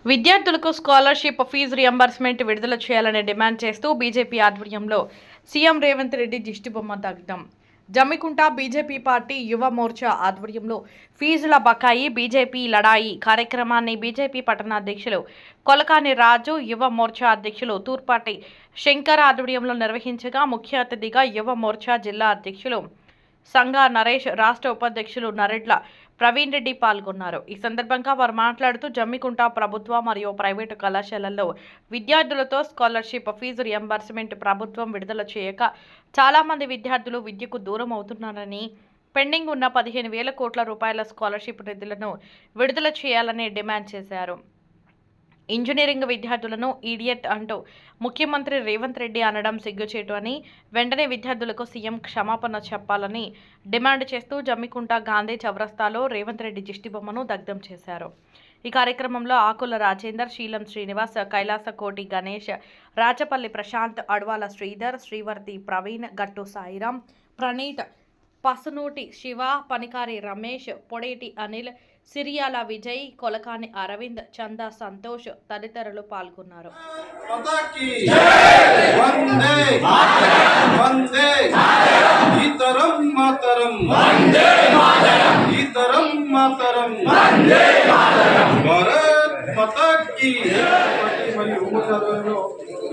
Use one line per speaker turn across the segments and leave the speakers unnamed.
విద్యార్థులకు scholarship fee reimbursement విడుదల చేయాలని డిమాండ్ చేస్తూ బీజేపీ ఆధ్వర్యంలో సీఎం రేవంత్ రెడ్డి దిష్టిబొమ్మ దగ్ధం. జమ్మికుంట బీజేపీ పార్టీ యువ మోర్చా ఆధ్వర్యంలో ఫీజుల బకాయి బీజేపీ లడాయి కార్యక్రమాన్ని బీజేపీ పట్టణాధ్యక్షులు కొలకాని రాజు, యువ మోర్చా అధ్యక్షులు తూర్పాటి శంకర్ ఆధ్వర్యంలో నిర్వహించగా ముఖ్య అతిథిగా యువ మోర్చా జిల్లా అధ్యక్షులు సంగా నరేష్, రాష్ట్ర ఉపాధ్యక్షులు నరెడ్ల ప్రవీణ్ రెడ్డి పాల్గొన్నారు. ఈ సందర్భంగా వారు మాట్లాడుతూ జమ్మికుంట ప్రభుత్వ మరియు ప్రైవేటు కళాశాలల్లో విద్యార్థులతో స్కాలర్షిప్ ఫీజు రియంబర్స్మెంట్ ప్రభుత్వం విడుదల చేయక చాలా మంది విద్యార్థులు విద్యకు దూరం అవుతున్నారని, పెండింగ్ ఉన్న 15,000 కోట్ల రూపాయల స్కాలర్షిప్ నిధులను విడుదల చేయాలని డిమాండ్ చేశారు. ఇంజనీరింగ్ విద్యార్థులను ఈడియట్ అంటూ ముఖ్యమంత్రి రేవంత్ రెడ్డి అనడం సిగ్గుచేటు అని, వెంటనే విద్యార్థులకు సీఎం క్షమాపణ చెప్పాలని డిమాండ్ చేస్తూ జమ్మికుంట గాంధీ చౌరస్తాలో రేవంత్ రెడ్డి దిష్టిబొమ్మను దగ్ధం చేశారు. ఈ కార్యక్రమంలో ఆకుల రాజేందర్, శీలం శ్రీనివాస్, కైలాసకోటి గణేష్, రాచపల్లి ప్రశాంత్, అడ్వాల శ్రీధర్, శ్రీవర్తి ప్రవీణ్, గట్టు సాయిరాం, ప్రణీత్, పసునూటి శివ, పనికారి రమేష్, పొడేటి అనిల్, సిరియాల విజయ్, కొలకాని అరవింద్, చందా సంతోష్ తదితరులు పాల్గొన్నారు.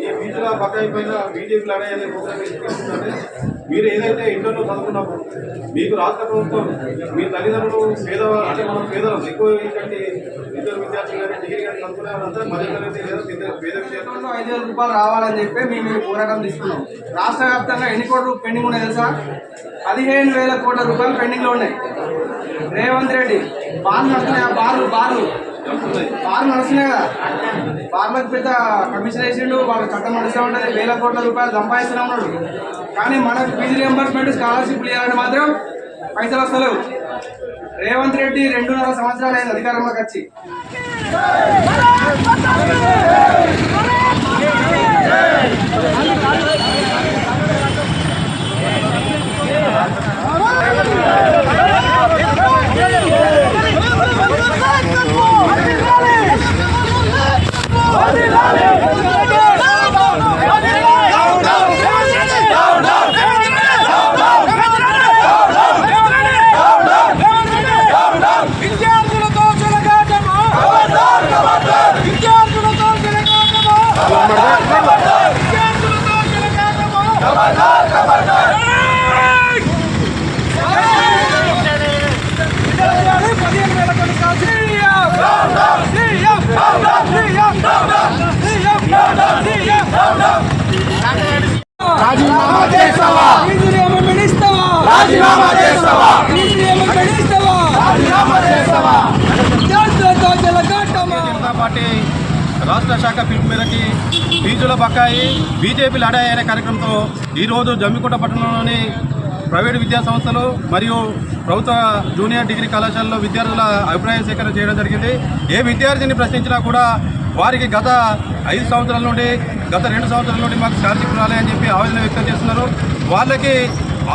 ఈ ఫీజుల బకాయి పైన బీజేపీ లడాయి మీరు ఏదైతే ఇంటర్లో చదువుకున్నప్పుడు మీకు రాష్ట్ర ప్రభుత్వం మీ తల్లిదండ్రులు అంటే మనం పేదలం ఎక్కువ ఏంటంటే ఇద్దరు విద్యార్థులు కానీ డిగ్రీ కానీ చదువుకునే వాళ్ళంతా మధ్యతరగతి లేదా పేద విద్యార్థులు
5,000 రూపాయలు రావాలని చెప్పి మేము పోరాటం తీసుకున్నాం. రాష్ట్ర వ్యాప్తంగా ఎన్ని కోట్లు పెండింగ్ ఉన్నాయి తెలుసా? 15,000 కోట్ల రూపాయలు పెండింగ్లో ఉన్నాయి. రేవంత్ రెడ్డి బార్లు నడుస్తున్నాయి, బార్లు నడుస్తున్నాయి కదా, బార్లకు పెద్ద కమిషన్ వేసిండు, వాళ్ళకి చట్టం నడుస్తూ ఉంటుంది, 1,000 కోట్ల రూపాయలు సంపాదిస్తూనే ఉన్నాడు. కానీ మనకు ఫీజు రియంబర్స్మెంట్ స్కాలర్షిప్ ఇవ్వాలని మాత్రం పైసలు వస్తలేవు. రేవంత్ రెడ్డి 2.5 సంవత్సరాలు అయింది అధికారంలోకి వచ్చి.
రాజీనామా చేస్తావా? రాజీనామా చేస్తావా?
జనతా పార్టీ రాష్ట్ర శాఖ పిలుపు మేరకి ఫీజుల బకాయి బీజేపీ లడాయి అనే కార్యక్రమంతో ఈరోజు జమ్మికుంట పట్టణంలోని ప్రైవేటు విద్యా సంస్థలు మరియు ప్రభుత్వ జూనియర్ డిగ్రీ కళాశాలలో విద్యార్థుల అభిప్రాయ సేకరణ చేయడం జరిగింది. ఏ విద్యార్థిని ప్రశ్నించినా కూడా వారికి గత 5 సంవత్సరాల నుండి, గత 2 సంవత్సరాల నుండి మాకు స్కాలర్షిప్ రాలేదని చెప్పి ఆవేదన వ్యక్తం చేస్తున్నారు. వాళ్ళకి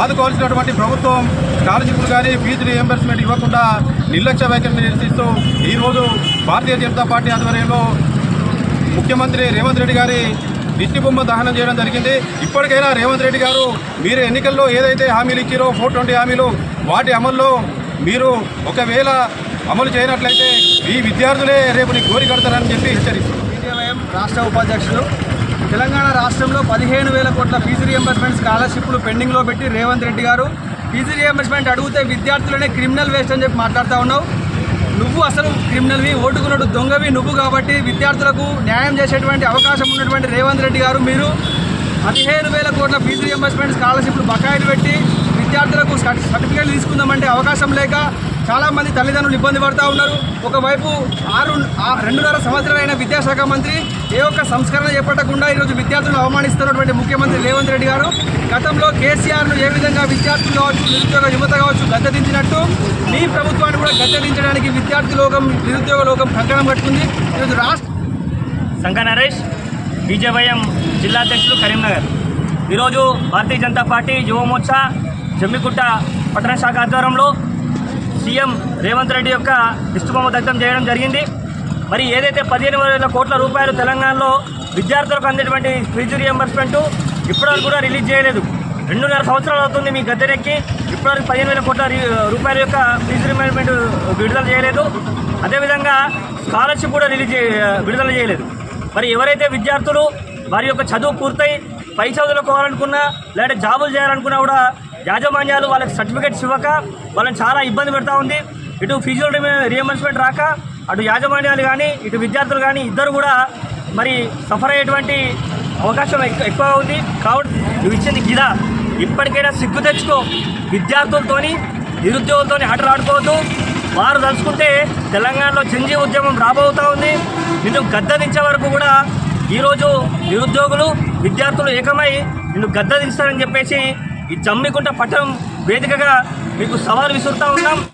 ఆదుకోవాల్సినటువంటి ప్రభుత్వం స్కాలర్షిప్లు కానీ ఫీజు రియంబర్స్మెంట్ ఇవ్వకుండా నిర్లక్ష్య వైఖరిని నిరసిస్తూ ఈరోజు భారతీయ జనతా పార్టీ ఆధ్వర్యంలో ముఖ్యమంత్రి రేవంత్ రెడ్డి గారి దిష్టిబొమ్మ దహనం చేయడం జరిగింది. ఇప్పటికైనా రేవంత్ రెడ్డి గారు మీరు ఎన్నికల్లో ఏదైతే హామీలు ఇచ్చారో 420 హామీలు, వాటి అమల్లో మీరు ఒకవేళ అమలు చేయనట్లయితే ఈ విద్యార్థులే రేపు నీకు గోరి కడతారని చెప్పి హెచ్చరిస్తారు.
బీజేవైఎం రాష్ట్ర ఉపాధ్యక్షులు తెలంగాణ రాష్ట్రంలో 15,000 కోట్ల ఫీజు రియంబర్స్మెంట్ స్కాలర్షిప్లు పెండింగ్లో పెట్టి రేవంత్ రెడ్డి గారు ఫీజు రియంబర్స్మెంట్ అడిగితే విద్యార్థులనే క్రిమినల్ వేస్ట్ అని చెప్పి మాట్లాడుతూ ఉన్నావు. నువ్వు అసలు క్రిమినల్వి, ఓటుకున్నాడు దొంగవి నువ్వు. కాబట్టి విద్యార్థులకు న్యాయం చేసేటువంటి అవకాశం ఉన్నటువంటి రేవంత్ రెడ్డి గారు మీరు 15,000 కోట్ల ఫీజు రియంబర్స్మెంట్ స్కాలర్షిప్లు బకాయిలు పెట్టి విద్యార్థులకు సర్టిఫికేట్లు తీసుకుందామంటే అవకాశం లేక చాలామంది తల్లిదండ్రులు ఇబ్బంది పడుతూ ఉన్నారు. ఒకవైపు 2.5 సంవత్సరాలైన విద్యాశాఖ మంత్రి ఏ ఒక్క సంస్కరణ చేపట్టకుండా ఈరోజు విద్యార్థులను అవమానిస్తున్నటువంటి ముఖ్యమంత్రి రేవంత్ రెడ్డి గారు గతంలో కేసీఆర్ను ఏ విధంగా విద్యార్థులు కావచ్చు, నిరుద్యోగ యువత కావచ్చు గద్దెదించినట్టు మీ ప్రభుత్వాన్ని కూడా గద్దెదించడానికి నిరుద్యోగ లోకం కంకణం కట్టుకుంది. ఈరోజు
సంగా నరేష్, బీజేవైఎం జిల్లా అధ్యక్షులు కరీంనగర్. ఈరోజు భారతీయ జనతా పార్టీ యువ మోర్చా జమ్మికుంట పట్టణ శాఖ ఆధ్వర్యంలో సీఎం రేవంత్ రెడ్డి యొక్క దిష్టిబొమ్మ దగ్ధం చేయడం జరిగింది. మరి ఏదైతే 15,000 కోట్ల రూపాయలు తెలంగాణలో విద్యార్థులకు అందేటువంటి ఫీజు రియంబర్స్మెంట్ ఇప్పటివరకు కూడా రిలీజ్ చేయలేదు. 2.5 సంవత్సరాలు అవుతుంది మీ గద్దెనెక్కి, ఇప్పటివరకు 15,000 కోట్ల రూపాయల యొక్క ఫీజు రియంబర్స్మెంట్ విడుదల చేయలేదు. అదేవిధంగా స్కాలర్షిప్ కూడా విడుదల చేయలేదు. మరి ఎవరైతే విద్యార్థులు వారి యొక్క చదువు పూర్తయి పై చదువుకోవాలనుకున్నా లేదంటే జాబులు చేయాలనుకున్నా కూడా యాజమాన్యాలు వాళ్ళకి సర్టిఫికేట్స్ ఇవ్వక వాళ్ళని చాలా ఇబ్బంది పెడతా ఉంది. ఇటు ఫీజు రియంబర్స్మెంట్ రాక అటు యాజమాన్యాలు కానీ ఇటు విద్యార్థులు కానీ ఇద్దరు కూడా మరి సఫర్ అయ్యేటువంటి అవకాశం ఎక్కువ ఉంది. కాబట్టి నువ్వు ఇచ్చింది గిదా, ఇప్పటికైనా సిగ్గు తెచ్చుకో. విద్యార్థులతోని నిరుద్యోగులతోని ఆటలాడుకోవద్దు. వారు తలుచుకుంటే తెలంగాణలో చెంజీ ఉద్యమం రాబోతూ ఉంది. నిన్ను గద్దెదించే వరకు కూడా ఈరోజు నిరుద్యోగులు విద్యార్థులు ఏకమై నిన్ను గద్దెదించారని చెప్పేసి ఈ జమ్మికుంట పట్టణం వేదికగా మీకు సవాల్ విసురుతూ ఉన్నాం.